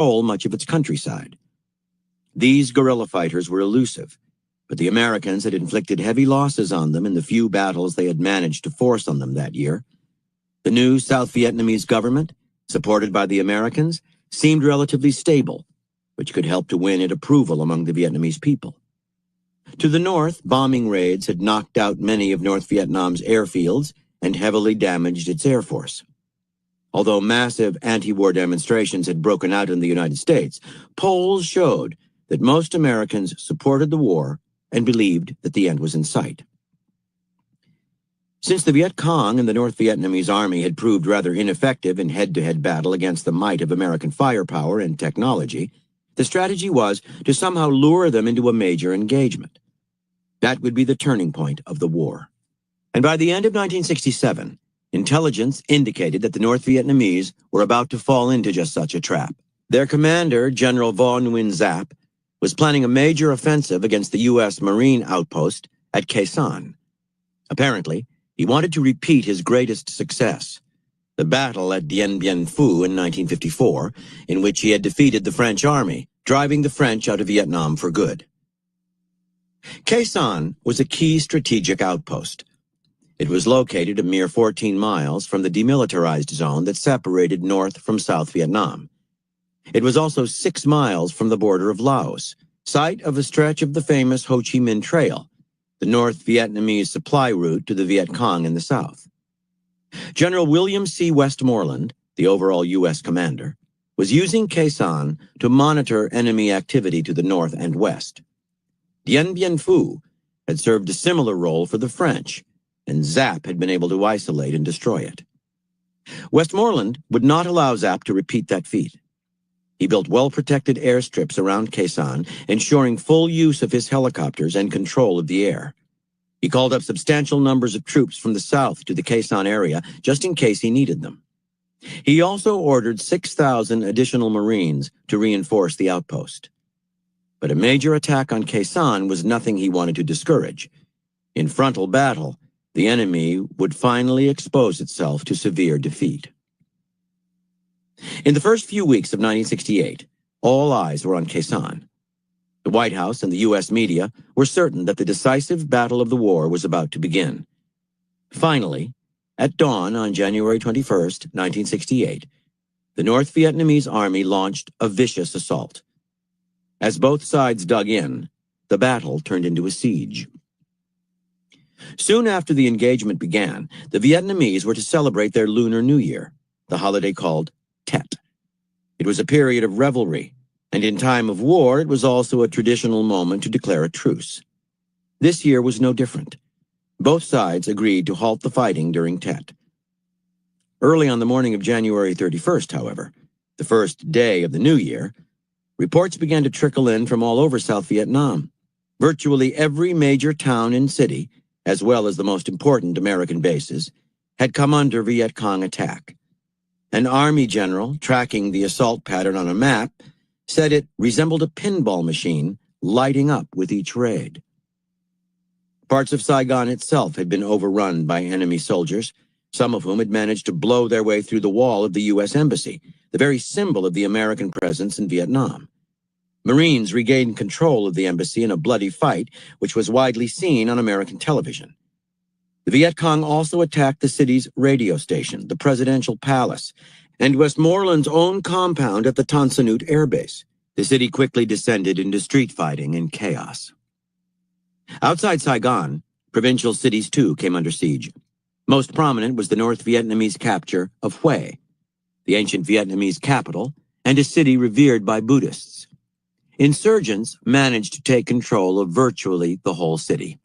control much of its countryside. These guerrilla fighters were elusive, but the Americans had inflicted heavy losses on them in the few battles they had managed to force on them that year. The new South Vietnamese government, supported by the Americans, seemed relatively stable, which could help to win at approval among the Vietnamese people. To the north, bombing raids had knocked out many of North Vietnam's airfields and heavily damaged its air force. Although massive anti-war demonstrations had broken out in the United States, polls showed that most Americans supported the war and believed that the end was in sight. Since the Viet Cong and the North Vietnamese army had proved rather ineffective in head-to-head battle against the might of American firepower and technology, the strategy was to somehow lure them into a major engagement. That would be the turning point of the war. And by the end of 1967, intelligence indicated that the North Vietnamese were about to fall into just such a trap. Their commander, General Vo Nguyen Giap, was planning a major offensive against the U.S. Marine outpost at Khe Sanh. Apparently, he wanted to repeat his greatest success, the battle at Dien Bien Phu in 1954, in which he had defeated the French army, driving the French out of Vietnam for good. Khe Sanh was a key strategic outpost. It was located a mere 14 miles from the demilitarized zone that separated North from South Vietnam. It was also 6 miles from the border of Laos, site of a stretch of the famous Ho Chi Minh Trail, the North Vietnamese supply route to the Viet Cong in the south. General William C. Westmoreland, the overall U.S. commander, was using Khe Sanh to monitor enemy activity to the north and west. Dien Bien Phu had served a similar role for the French, and Giap had been able to isolate and destroy it. Westmoreland would not allow Giap to repeat that feat. He built well-protected airstrips around Khe Sanh, ensuring full use of his helicopters and control of the air. He called up substantial numbers of troops from the south to the Khe Sanh area, just in case he needed them. He also ordered 6,000 additional Marines to reinforce the outpost. But a major attack on Khe Sanh was nothing he wanted to discourage. In frontal battle, the enemy would finally expose itself to severe defeat. In the first few weeks of 1968, all eyes were on Khe Sanh. The White House and the U.S. media were certain that the decisive battle of the war was about to begin. Finally, at dawn on January 21, 1968, the North Vietnamese army launched a vicious assault. As both sides dug in, the battle turned into a siege. Soon after the engagement began, the Vietnamese were to celebrate their Lunar New Year, the holiday called Tet. It was a period of revelry, and in time of war, it was also a traditional moment to declare a truce. This year was no different. Both sides agreed to halt the fighting during Tet. Early on the morning of January 31st, however, the first day of the new year, reports began to trickle in from all over South Vietnam. Virtually every major town and city, as well as the most important American bases, had come under Viet Cong attack. An army general, tracking the assault pattern on a map, said it resembled a pinball machine lighting up with each raid. Parts of Saigon itself had been overrun by enemy soldiers, some of whom had managed to blow their way through the wall of the U.S. Embassy, the very symbol of the American presence in Vietnam. Marines regained control of the embassy in a bloody fight, which was widely seen on American television. The Viet Cong also attacked the city's radio station, the presidential palace, and Westmoreland's own compound at the Tan Son Nhut Air Base. The city quickly descended into street fighting and chaos. Outside Saigon, provincial cities too came under siege. Most prominent was the North Vietnamese capture of Hue, the ancient Vietnamese capital, and a city revered by Buddhists. Insurgents managed to take control of virtually the whole city.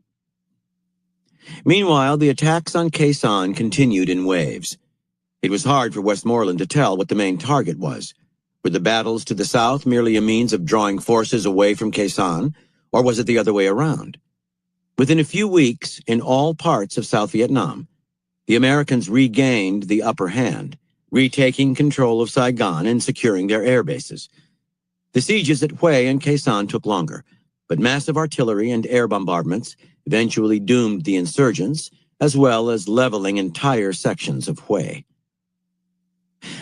Meanwhile, the attacks on Khe Sanh continued in waves. It was hard for Westmoreland to tell what the main target was. Were the battles to the south merely a means of drawing forces away from Khe Sanh, or was it the other way around? Within a few weeks, in all parts of South Vietnam, the Americans regained the upper hand, retaking control of Saigon and securing their air bases. The sieges at Hue and Khe Sanh took longer, but massive artillery and air bombardments eventually doomed the insurgents, as well as leveling entire sections of Hue.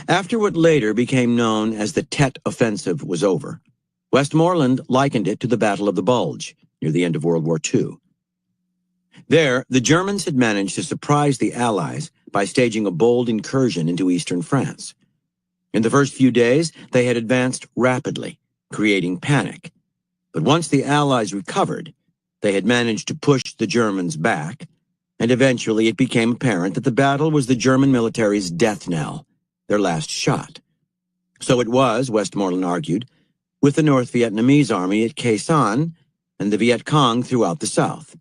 After what later became known as the Tet Offensive was over, Westmoreland likened it to the Battle of the Bulge near the end of World War II. There, the Germans had managed to surprise the Allies by staging a bold incursion into eastern France. In the first few days, they had advanced rapidly, creating panic. But once the Allies recovered, they had managed to push the Germans back, and eventually it became apparent that the battle was the German military's death knell, their last shot. So it was, Westmoreland argued, with the North Vietnamese army at Khe Sanh and the Viet Cong throughout the South.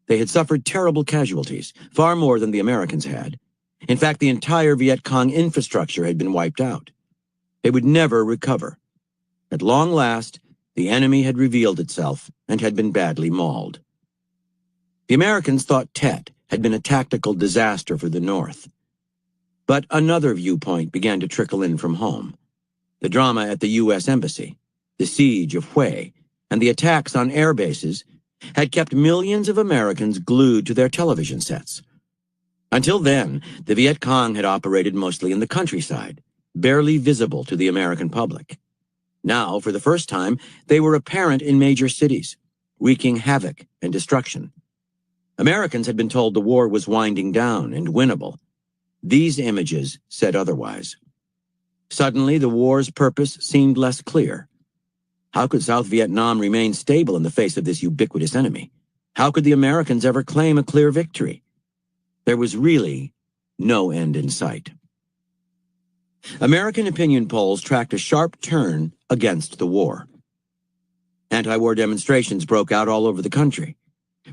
They had suffered terrible casualties, far more than the Americans had. In fact, the entire Viet Cong infrastructure had been wiped out. They would never recover. At long last, the enemy had revealed itself and had been badly mauled. The Americans thought Tet had been a tactical disaster for the North. But another viewpoint began to trickle in from home. The drama at the U.S. Embassy, the siege of Hue, and the attacks on air bases had kept millions of Americans glued to their television sets. Until then, the Viet Cong had operated mostly in the countryside, barely visible to the American public. Now, for the first time, they were apparent in major cities, wreaking havoc and destruction. Americans had been told the war was winding down and winnable. These images said otherwise. Suddenly, the war's purpose seemed less clear. How could South Vietnam remain stable in the face of this ubiquitous enemy? How could the Americans ever claim a clear victory? There was really no end in sight. American opinion polls tracked a sharp turn against the war. Anti-war demonstrations broke out all over the country.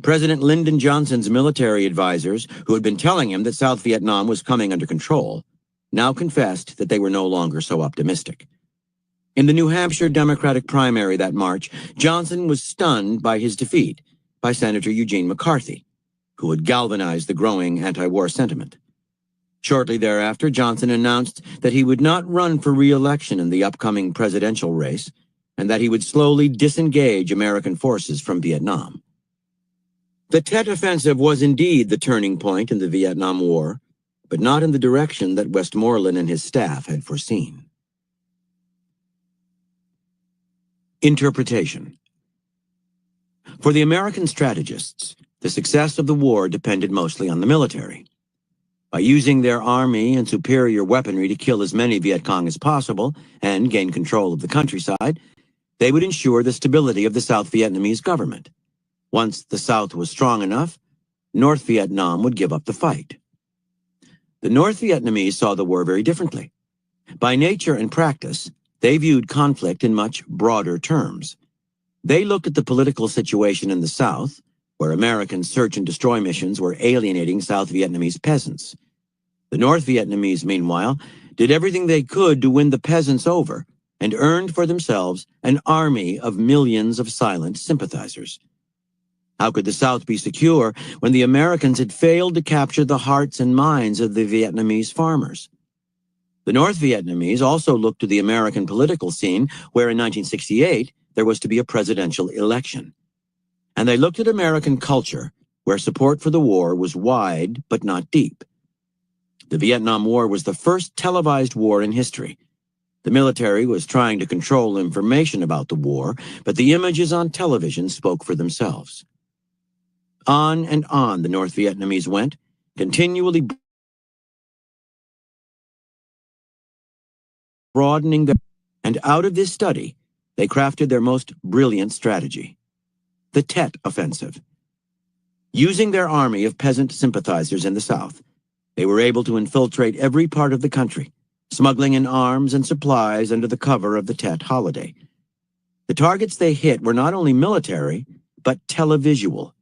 President Lyndon Johnson's military advisors, who had been telling him that South Vietnam was coming under control, now confessed that they were no longer so optimistic. In the New Hampshire Democratic primary that March, Johnson was stunned by his defeat by Senator Eugene McCarthy, who had galvanized the growing anti-war sentiment. Shortly thereafter, Johnson announced that he would not run for re-election in the upcoming presidential race and that he would slowly disengage American forces from Vietnam. The Tet Offensive was indeed the turning point in the Vietnam War, but not in the direction that Westmoreland and his staff had foreseen. Interpretation. For the American strategists, the success of the war depended mostly on the military. By using their army and superior weaponry to kill as many Viet Cong as possible and gain control of the countryside, they would ensure the stability of the South Vietnamese government. Once the South was strong enough, North Vietnam would give up the fight. The North Vietnamese saw the war very differently. By nature and practice, they viewed conflict in much broader terms. They looked at the political situation in the South, where American search and destroy missions were alienating South Vietnamese peasants. The North Vietnamese, meanwhile, did everything they could to win the peasants over and earned for themselves an army of millions of silent sympathizers. How could the South be secure when the Americans had failed to capture the hearts and minds of the Vietnamese farmers? The North Vietnamese also looked to the American political scene, where in 1968 there was to be a presidential election. And they looked at American culture, where support for the war was wide but not deep. The Vietnam War was the first televised war in history. The military was trying to control information about the war, but the images on television spoke for themselves. On and on the North Vietnamese went, continually broadening their... And out of this study, they crafted their most brilliant strategy, the Tet Offensive. Using their army of peasant sympathizers in the South, they were able to infiltrate every part of the country, smuggling in arms and supplies under the cover of the Tet holiday. The targets they hit were not only military, but televisual.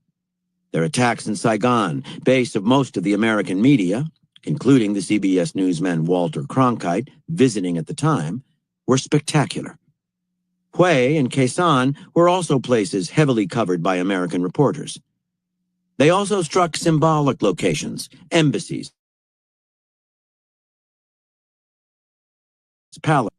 Their attacks in Saigon, base of most of the American media, including the CBS newsman Walter Cronkite, visiting at the time, were spectacular. Hue and Khe Sanh were also places heavily covered by American reporters. They also struck symbolic locations, embassies, palaces.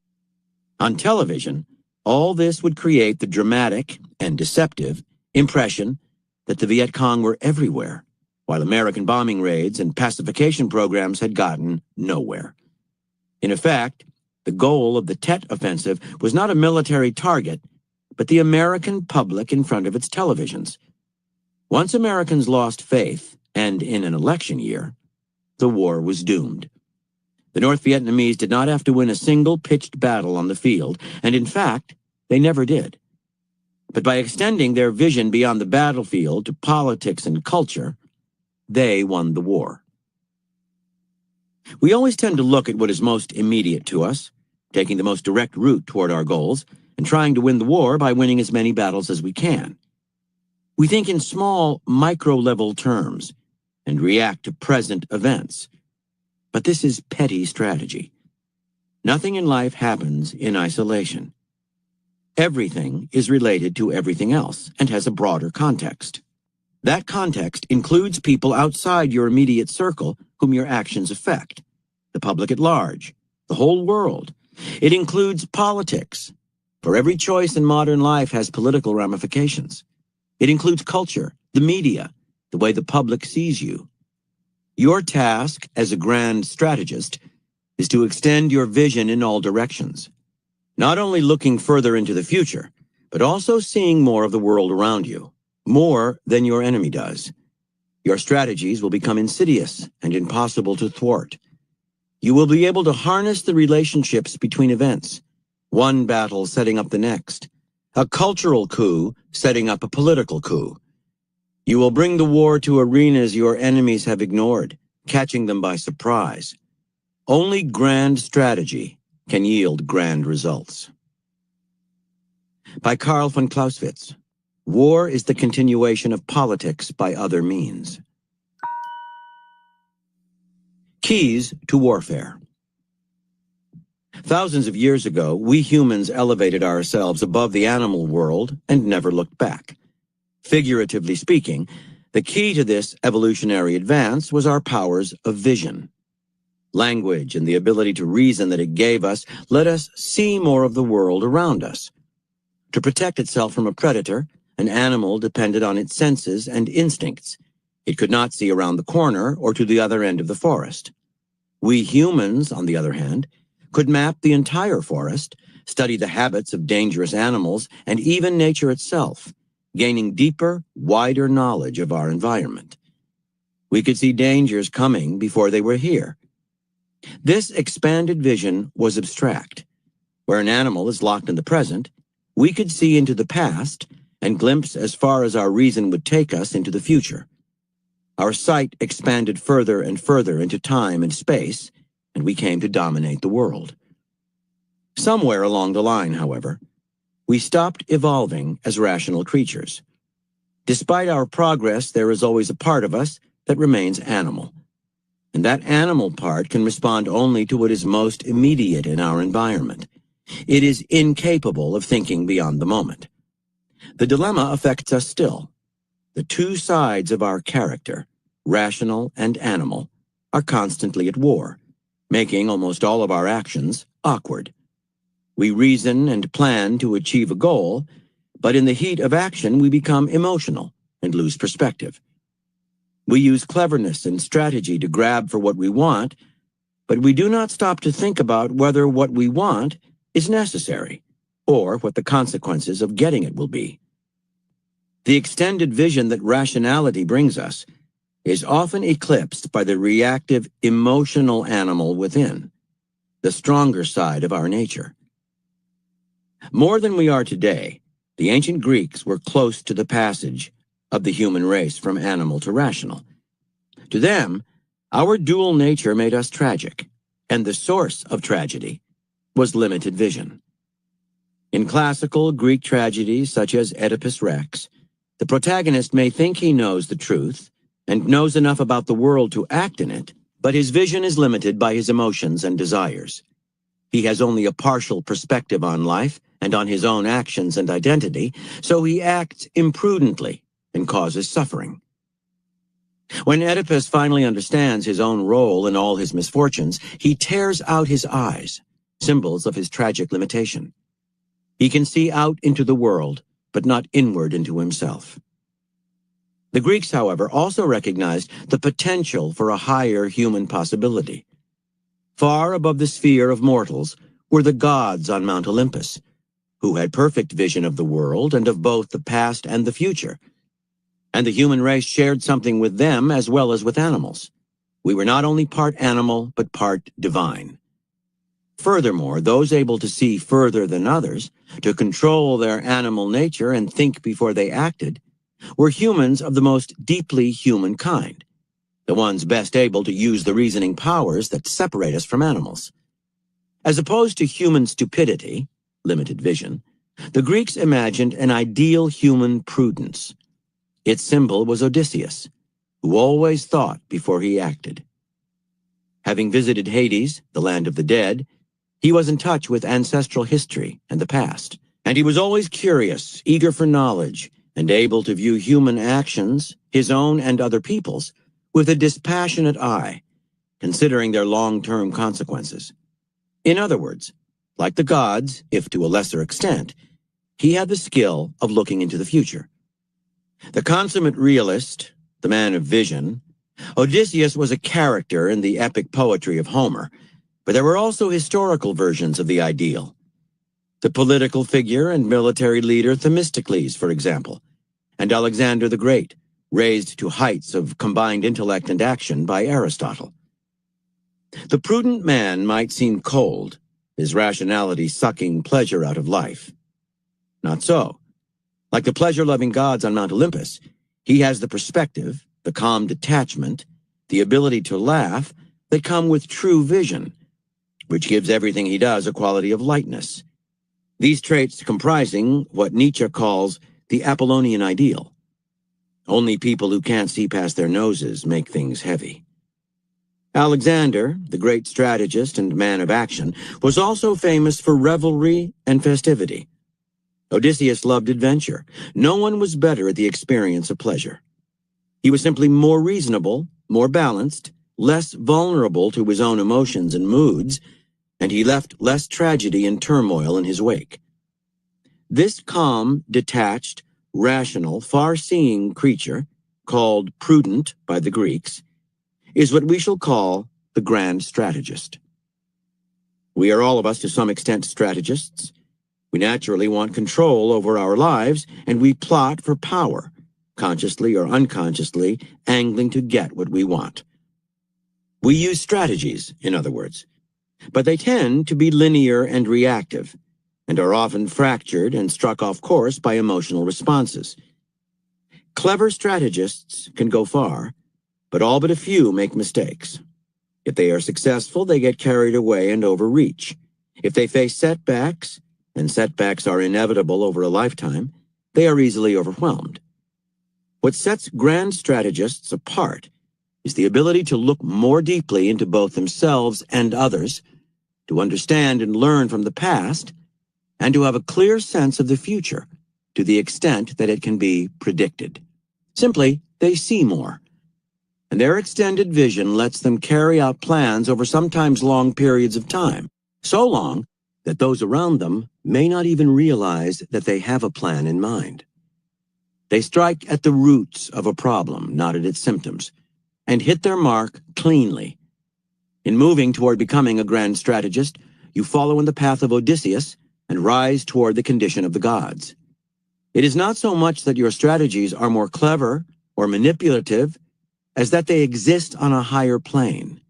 On television, all this would create the dramatic and deceptive impression that the Viet Cong were everywhere, while American bombing raids and pacification programs had gotten nowhere. In effect, the goal of the Tet Offensive was not a military target, but the American public in front of its televisions. Once Americans lost faith, and in an election year, the war was doomed. The North Vietnamese did not have to win a single pitched battle on the field, and in fact, they never did. But by extending their vision beyond the battlefield to politics and culture, they won the war. We always tend to look at what is most immediate to us, taking the most direct route toward our goals, and trying to win the war by winning as many battles as we can. We think in small, micro-level terms and react to present events. But this is petty strategy. Nothing in life happens in isolation. Everything is related to everything else and has a broader context. That context includes people outside your immediate circle whom your actions affect, the public at large, the whole world. It includes politics, for every choice in modern life has political ramifications. It includes culture, the media, the way the public sees you. Your task as a grand strategist is to extend your vision in all directions, not only looking further into the future, but also seeing more of the world around you, more than your enemy does. Your strategies will become insidious and impossible to thwart. You will be able to harness the relationships between events, one battle setting up the next, a cultural coup setting up a political coup. You will bring the war to arenas your enemies have ignored, catching them by surprise. Only grand strategy can yield grand results. By Karl von Clausewitz. War is the continuation of politics by other means. Keys to warfare. Thousands of years ago, we humans elevated ourselves above the animal world and never looked back. Figuratively speaking, the key to this evolutionary advance was our powers of vision. Language and the ability to reason that it gave us let us see more of the world around us. To protect itself from a predator, an animal depended on its senses and instincts. It could not see around the corner or to the other end of the forest. We humans, on the other hand, could map the entire forest, study the habits of dangerous animals, and even nature itself, gaining deeper, wider knowledge of our environment. We could see dangers coming before they were here. This expanded vision was abstract. Where an animal is locked in the present, we could see into the past and glimpse as far as our reason would take us into the future. Our sight expanded further and further into time and space, and we came to dominate the world. Somewhere along the line, however, we stopped evolving as rational creatures. Despite our progress, there is always a part of us that remains animal. And that animal part can respond only to what is most immediate in our environment. It is incapable of thinking beyond the moment. The dilemma affects us still. The two sides of our character, rational and animal, are constantly at war, making almost all of our actions awkward. We reason and plan to achieve a goal, but in the heat of action we become emotional and lose perspective. We use cleverness and strategy to grab for what we want, but we do not stop to think about whether what we want is necessary, or what the consequences of getting it will be. The extended vision that rationality brings us is often eclipsed by the reactive, emotional animal within, the stronger side of our nature. More than we are today, the ancient Greeks were close to the passage of the human race from animal to rational. To them, our dual nature made us tragic, and the source of tragedy was limited vision. In classical Greek tragedies such as Oedipus Rex, the protagonist may think he knows the truth and knows enough about the world to act in it, but his vision is limited by his emotions and desires. He has only a partial perspective on life and on his own actions and identity, so he acts imprudently and causes suffering. When Oedipus finally understands his own role in all his misfortunes, he tears out his eyes, symbols of his tragic limitation. He can see out into the world, but not inward into himself. The Greeks, however, also recognized the potential for a higher human possibility. Far above the sphere of mortals were the gods on Mount Olympus, who had perfect vision of the world and of both the past and the future. And the human race shared something with them as well as with animals. We were not only part animal, but part divine. Furthermore, those able to see further than others, to control their animal nature and think before they acted, were humans of the most deeply human kind, the ones best able to use the reasoning powers that separate us from animals. As opposed to human stupidity, limited vision, the Greeks imagined an ideal human prudence. Its symbol was Odysseus, who always thought before he acted. Having visited Hades, the land of the dead, he was in touch with ancestral history and the past, and he was always curious, eager for knowledge, and able to view human actions, his own and other people's, with a dispassionate eye, considering their long-term consequences. In other words, like the gods, if to a lesser extent, he had the skill of looking into the future. The consummate realist, the man of vision, Odysseus was a character in the epic poetry of Homer, but there were also historical versions of the ideal. The political figure and military leader Themistocles, for example, and Alexander the Great, raised to heights of combined intellect and action by Aristotle. The prudent man might seem cold, his rationality sucking pleasure out of life. Not so. Like the pleasure-loving gods on Mount Olympus, he has the perspective, the calm detachment, the ability to laugh that come with true vision, which gives everything he does a quality of lightness. These traits comprising what Nietzsche calls the Apollonian ideal. Only people who can't see past their noses make things heavy. Alexander, the great strategist and man of action, was also famous for revelry and festivity. Odysseus loved adventure. No one was better at the experience of pleasure. He was simply more reasonable, more balanced, less vulnerable to his own emotions and moods, and he left less tragedy and turmoil in his wake. This calm, detached, rational, far-seeing creature, called prudent by the Greeks, is what we shall call the grand strategist. We are all of us to some extent strategists. We naturally want control over our lives, and we plot for power, consciously or unconsciously, angling to get what we want. We use strategies, in other words, but they tend to be linear and reactive, and are often fractured and struck off course by emotional responses. Clever strategists can go far, but all but a few make mistakes. If they are successful, they get carried away and overreach. If they face setbacks, and setbacks are inevitable over a lifetime, they are easily overwhelmed. What sets grand strategists apart is the ability to look more deeply into both themselves and others, to understand and learn from the past, and to have a clear sense of the future, to the extent that it can be predicted. Simply, they see more, and their extended vision lets them carry out plans over sometimes long periods of time, so long that those around them may not even realize that they have a plan in mind. They strike at the roots of a problem, not at its symptoms, and hit their mark cleanly. In moving toward becoming a grand strategist, you follow in the path of Odysseus and rise toward the condition of the gods. It is not so much that your strategies are more clever or manipulative as that they exist on a higher plane.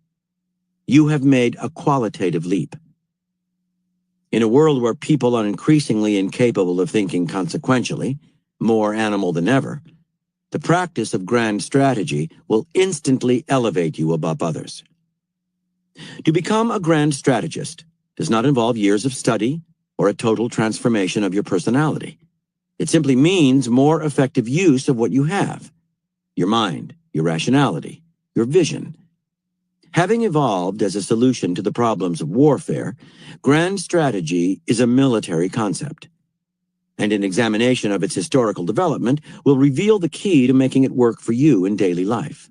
You have made a qualitative leap. In a world where people are increasingly incapable of thinking consequentially, more animal than ever, the practice of grand strategy will instantly elevate you above others. To become a grand strategist does not involve years of study or a total transformation of your personality. It simply means more effective use of what you have: your mind, your rationality, your vision. Having evolved as a solution to the problems of warfare, grand strategy is a military concept, and an examination of its historical development will reveal the key to making it work for you in daily life.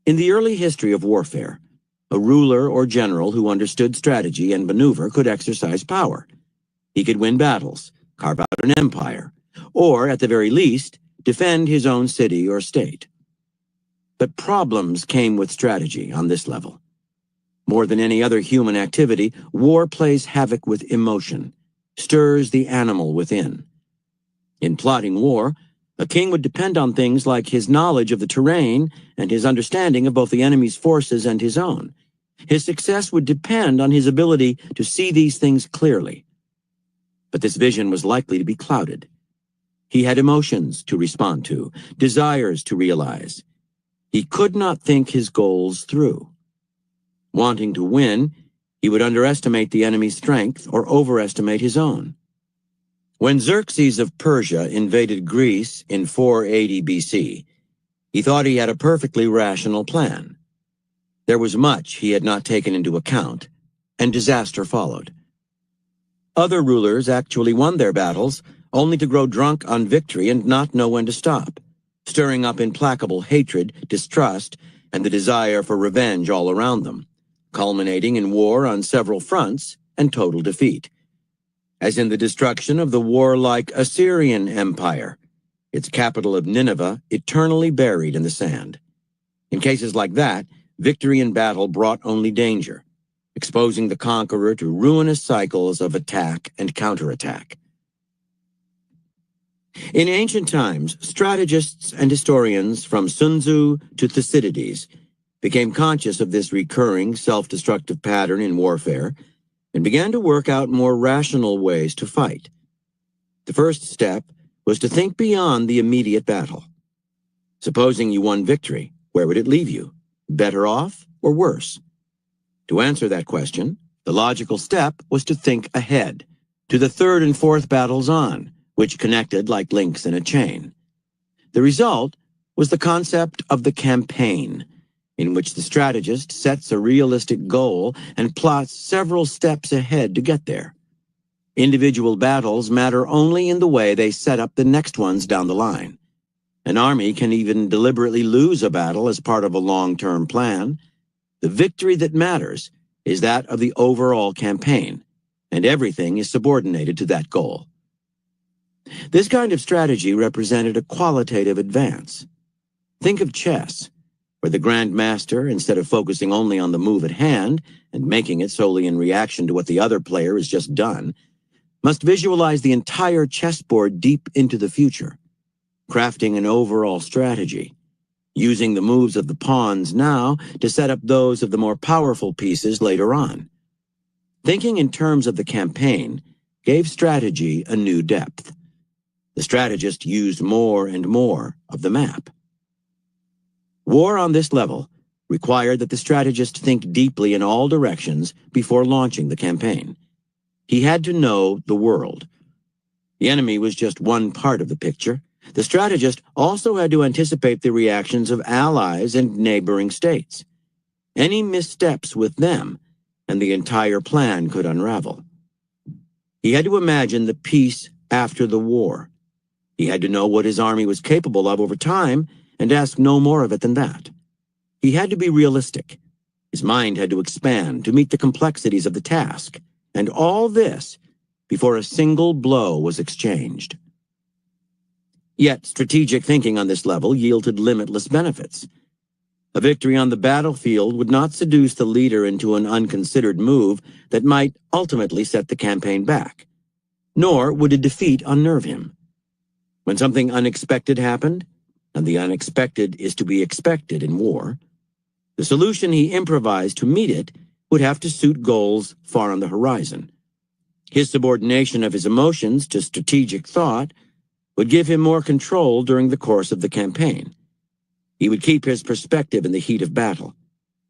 In the early history of warfare, a ruler or general who understood strategy and maneuver could exercise power. He could win battles, carve out an empire, or, at the very least, defend his own city or state. But problems came with strategy on this level. More than any other human activity, war plays havoc with emotion, stirs the animal within. In plotting war, a king would depend on things like his knowledge of the terrain and his understanding of both the enemy's forces and his own. His success would depend on his ability to see these things clearly. But this vision was likely to be clouded. He had emotions to respond to, desires to realize. He could not think his goals through. Wanting to win, he would underestimate the enemy's strength or overestimate his own. When Xerxes of Persia invaded Greece in 480 BC, he thought he had a perfectly rational plan. There was much he had not taken into account, and disaster followed. Other rulers actually won their battles, only to grow drunk on victory and not know when to stop, stirring up implacable hatred, distrust, and the desire for revenge all around them, culminating in war on several fronts and total defeat. As in the destruction of the warlike Assyrian Empire, its capital of Nineveh eternally buried in the sand. In cases like that, victory in battle brought only danger, exposing the conqueror to ruinous cycles of attack and counterattack. In ancient times, strategists and historians from Sun Tzu to Thucydides became conscious of this recurring self-destructive pattern in warfare and began to work out more rational ways to fight. The first step was to think beyond the immediate battle. Supposing you won victory, where would it leave you? Better off or worse? To answer that question, the logical step was to think ahead, to the third and fourth battles on, which connected like links in a chain. The result was the concept of the campaign, in which the strategist sets a realistic goal and plots several steps ahead to get there. Individual battles matter only in the way they set up the next ones down the line. An army can even deliberately lose a battle as part of a long-term plan. The victory that matters is that of the overall campaign, and everything is subordinated to that goal. This kind of strategy represented a qualitative advance. Think of chess, where the Grand Master, instead of focusing only on the move at hand and making it solely in reaction to what the other player has just done, must visualize the entire chessboard deep into the future, crafting an overall strategy, using the moves of the pawns now to set up those of the more powerful pieces later on. Thinking in terms of the campaign gave strategy a new depth. The strategist used more and more of the map. War on this level required that the strategist think deeply in all directions before launching the campaign. He had to know the world. The enemy was just one part of the picture. The strategist also had to anticipate the reactions of allies and neighboring states. Any missteps with them, and the entire plan could unravel. He had to imagine the peace after the war. He had to know what his army was capable of over time and ask no more of it than that. He had to be realistic. His mind had to expand to meet the complexities of the task, and all this before a single blow was exchanged. Yet strategic thinking on this level yielded limitless benefits. A victory on the battlefield would not seduce the leader into an unconsidered move that might ultimately set the campaign back, nor would a defeat unnerve him. When something unexpected happened, and the unexpected is to be expected in war, the solution he improvised to meet it would have to suit goals far on the horizon. His subordination of his emotions to strategic thought would give him more control during the course of the campaign. He would keep his perspective in the heat of battle.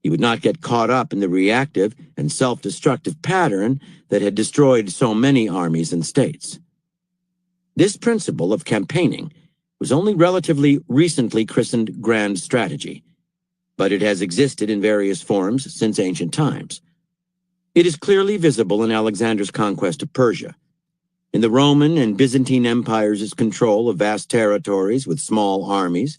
He would not get caught up in the reactive and self-destructive pattern that had destroyed so many armies and states. This principle of campaigning was only relatively recently christened grand strategy, but it has existed in various forms since ancient times. It is clearly visible in Alexander's conquest of Persia, in the Roman and Byzantine empires' control of vast territories with small armies,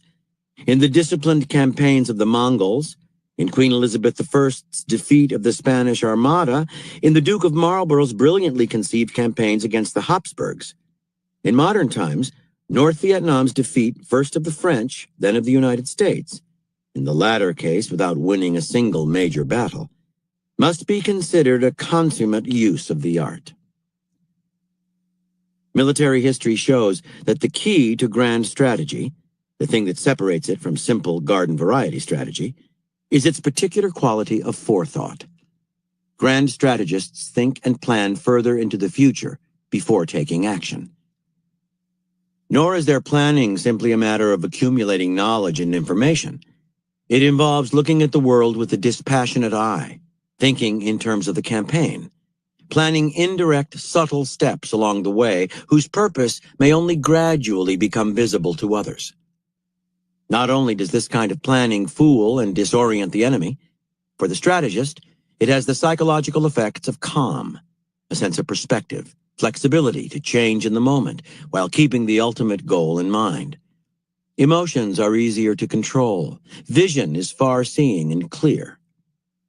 in the disciplined campaigns of the Mongols, in Queen Elizabeth I's defeat of the Spanish Armada, in the Duke of Marlborough's brilliantly conceived campaigns against the Habsburgs. In modern times, North Vietnam's defeat first of the French, then of the United States, in the latter case without winning a single major battle. must be considered a consummate use of the art. Military history shows that the key to grand strategy, the thing that separates it from simple garden variety strategy, is its particular quality of forethought. Grand strategists think and plan further into the future before taking action. Nor is their planning simply a matter of accumulating knowledge and information. It involves looking at the world with a dispassionate eye, thinking in terms of the campaign, planning indirect, subtle steps along the way whose purpose may only gradually become visible to others. Not only does this kind of planning fool and disorient the enemy, for the strategist, it has the psychological effects of calm, a sense of perspective, flexibility to change in the moment while keeping the ultimate goal in mind. Emotions are easier to control. Vision is far-seeing and clear.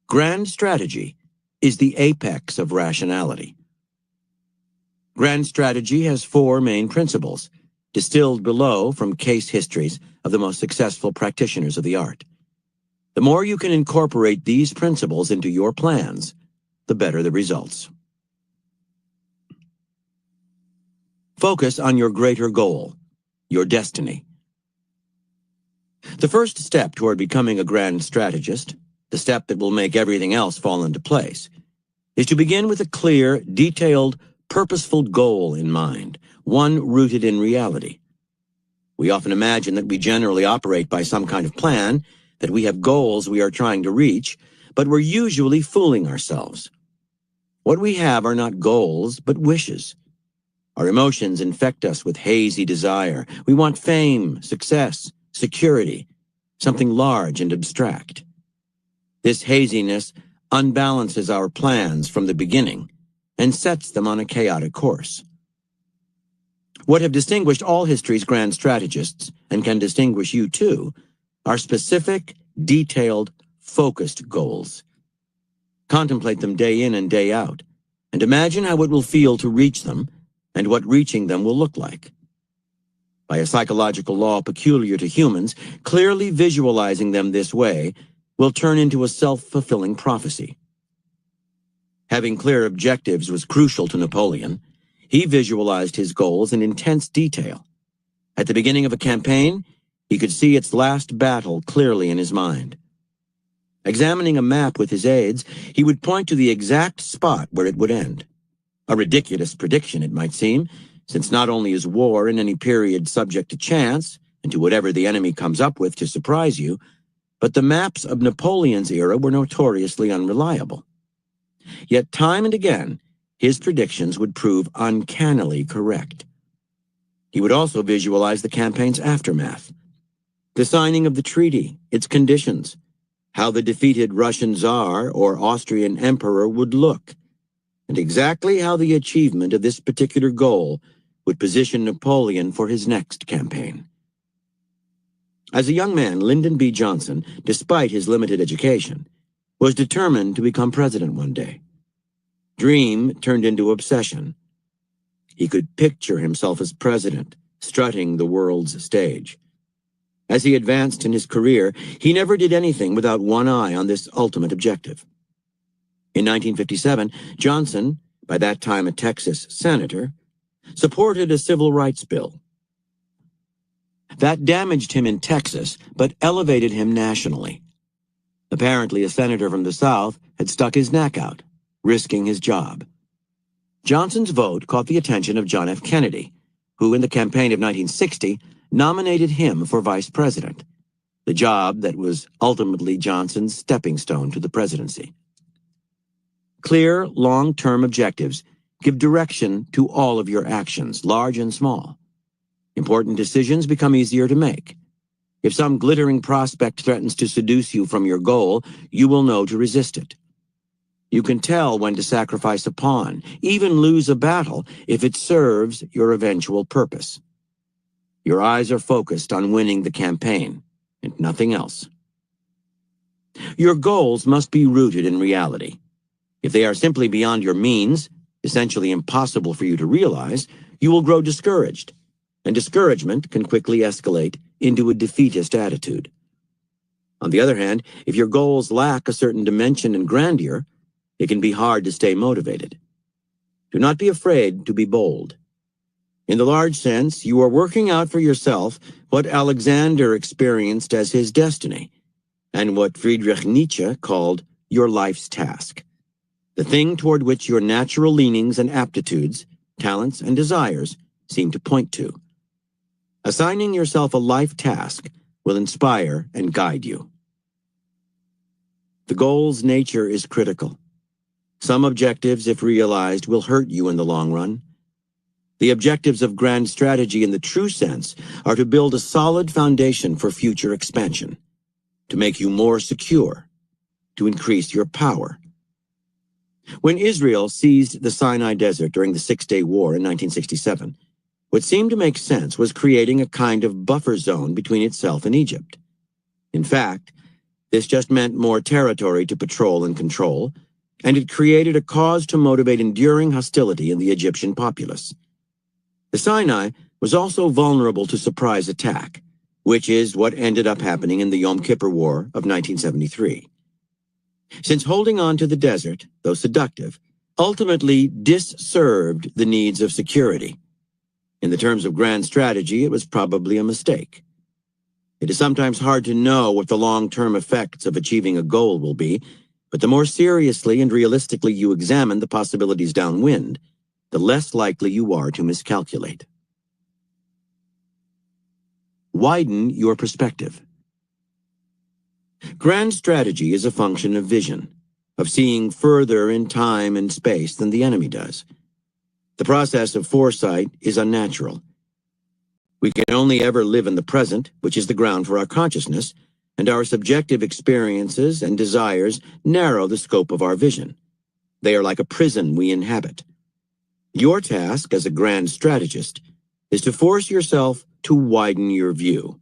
Grand strategy is the apex of rationality. Grand strategy has four main principles, distilled below from case histories of the most successful practitioners of the art. The more you can incorporate these principles into your plans, the better the results. Focus on your greater goal, your destiny. The first step toward becoming a grand strategist, the step that will make everything else fall into place, is to begin with a clear, detailed, purposeful goal in mind, one rooted in reality. We often imagine that we generally operate by some kind of plan, that we have goals we are trying to reach, but we're usually fooling ourselves. What we have are not goals, but wishes. Our emotions infect us with hazy desire. We want fame, success, security, something large and abstract. This haziness unbalances our plans from the beginning and sets them on a chaotic course. What have distinguished all history's grand strategists, and can distinguish you too, are specific, detailed, focused goals. Contemplate them day in and day out, and imagine how it will feel to reach them and what reaching them will look like. By a psychological law peculiar to humans, clearly visualizing them this way will turn into a self-fulfilling prophecy. Having clear objectives was crucial to Napoleon. He visualized his goals in intense detail. At the beginning of a campaign, he could see its last battle clearly in his mind. Examining a map with his aides, he would point to the exact spot where it would end. A ridiculous prediction, it might seem, since not only is war in any period subject to chance, and to whatever the enemy comes up with to surprise you, but the maps of Napoleon's era were notoriously unreliable. Yet time and again, his predictions would prove uncannily correct. He would also visualize the campaign's aftermath. The signing of the treaty, its conditions, how the defeated Russian Tsar or Austrian Emperor would look, and exactly how the achievement of this particular goal would position Napoleon for his next campaign. As a young man, Lyndon B. Johnson, despite his limited education, was determined to become president one day. Dream turned into obsession. He could picture himself as president, strutting the world's stage. As he advanced in his career, he never did anything without one eye on this ultimate objective. In 1957, Johnson, by that time a Texas senator, supported a civil rights bill. That damaged him in Texas, but elevated him nationally. Apparently, a senator from the South had stuck his neck out, risking his job. Johnson's vote caught the attention of John F. Kennedy, who in the campaign of 1960 nominated him for vice president, the job that was ultimately Johnson's stepping stone to the presidency. Clear, long-term objectives give direction to all of your actions, large and small. Important decisions become easier to make. If some glittering prospect threatens to seduce you from your goal, you will know to resist it. You can tell when to sacrifice a pawn, even lose a battle, if it serves your eventual purpose. Your eyes are focused on winning the campaign, and nothing else. Your goals must be rooted in reality. If they are simply beyond your means, essentially impossible for you to realize, you will grow discouraged, and discouragement can quickly escalate into a defeatist attitude. On the other hand, if your goals lack a certain dimension and grandeur, it can be hard to stay motivated. Do not be afraid to be bold. In the large sense, you are working out for yourself what Alexander experienced as his destiny, and what Friedrich Nietzsche called your life's task, the thing toward which your natural leanings and aptitudes, talents and desires seem to point to. Assigning yourself a life task will inspire and guide you. The goal's nature is critical. Some objectives, if realized, will hurt you in the long run. The objectives of grand strategy in the true sense are to build a solid foundation for future expansion, to make you more secure, to increase your power. When Israel seized the Sinai Desert during the Six-Day War in 1967, what seemed to make sense was creating a kind of buffer zone between itself and Egypt. In fact, this just meant more territory to patrol and control, and it created a cause to motivate enduring hostility in the Egyptian populace. The Sinai was also vulnerable to surprise attack, which is what ended up happening in the Yom Kippur War of 1973. Since holding on to the desert, though seductive, ultimately disserved the needs of security. In the terms of grand strategy, it was probably a mistake. It is sometimes hard to know what the long-term effects of achieving a goal will be, but the more seriously and realistically you examine the possibilities downwind, the less likely you are to miscalculate. Widen your perspective. Grand strategy is a function of vision, of seeing further in time and space than the enemy does. The process of foresight is unnatural. We can only ever live in the present, which is the ground for our consciousness, and our subjective experiences and desires narrow the scope of our vision. They are like a prison we inhabit. Your task as a grand strategist is to force yourself to widen your view,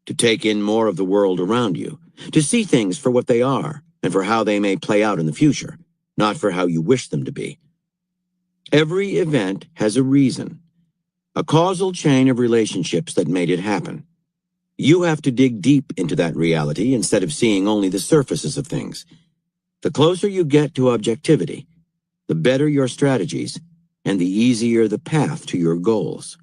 to take in more of the world around you, to see things for what they are and for how they may play out in the future, not for how you wish them to be. Every event has a reason, a causal chain of relationships that made it happen. You have to dig deep into that reality instead of seeing only the surfaces of things. The closer you get to objectivity, the better your strategies, and the easier the path to your goals.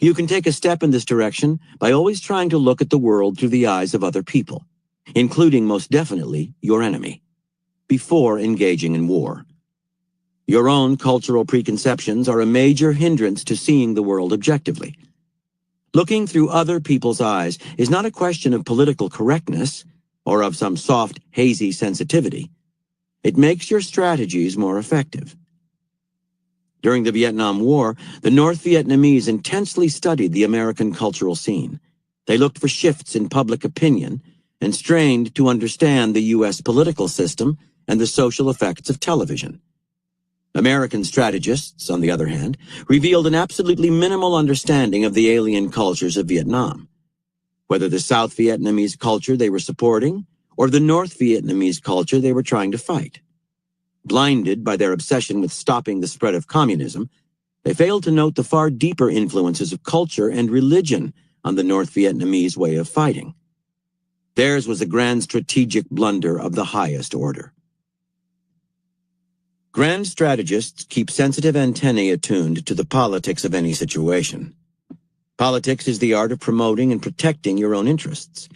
You can take a step in this direction by always trying to look at the world through the eyes of other people, including most definitely your enemy, before engaging in war. Your own cultural preconceptions are a major hindrance to seeing the world objectively. Looking through other people's eyes is not a question of political correctness or of some soft, hazy sensitivity. It makes your strategies more effective. During the Vietnam War, the North Vietnamese intensely studied the American cultural scene. They looked for shifts in public opinion and strained to understand the U.S. political system and the social effects of television. American strategists, on the other hand, revealed an absolutely minimal understanding of the alien cultures of Vietnam. Whether the South Vietnamese culture they were supporting or the North Vietnamese culture they were trying to fight. Blinded by their obsession with stopping the spread of communism, they failed to note the far deeper influences of culture and religion on the North Vietnamese way of fighting. Theirs was a grand strategic blunder of the highest order. Grand strategists keep sensitive antennae attuned to the politics of any situation. Politics is the art of promoting and protecting your own interests.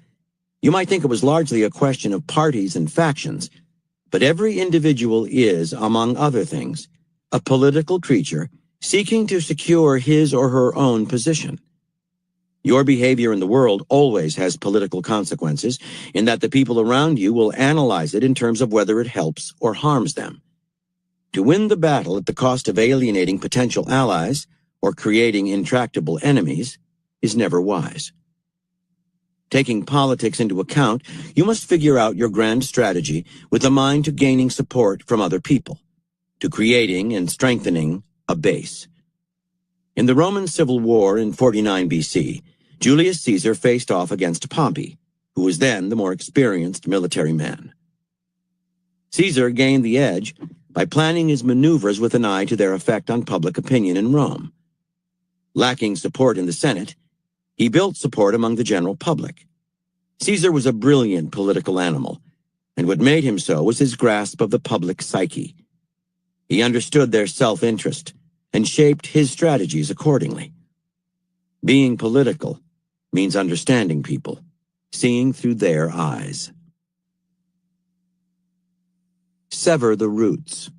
You might think it was largely a question of parties and factions, but every individual is, among other things, a political creature seeking to secure his or her own position. Your behavior in the world always has political consequences in that the people around you will analyze it in terms of whether it helps or harms them. To win the battle at the cost of alienating potential allies or creating intractable enemies is never wise. Taking politics into account, you must figure out your grand strategy with a mind to gaining support from other people, to creating and strengthening a base. In the Roman Civil War in 49 BC, Julius Caesar faced off against Pompey, who was then the more experienced military man. Caesar gained the edge by planning his maneuvers with an eye to their effect on public opinion in Rome. Lacking support in the Senate, he built support among the general public. Caesar was a brilliant political animal, and what made him so was his grasp of the public psyche. He understood their self-interest and shaped his strategies accordingly. Being political means understanding people, seeing through their eyes. Sever the roots.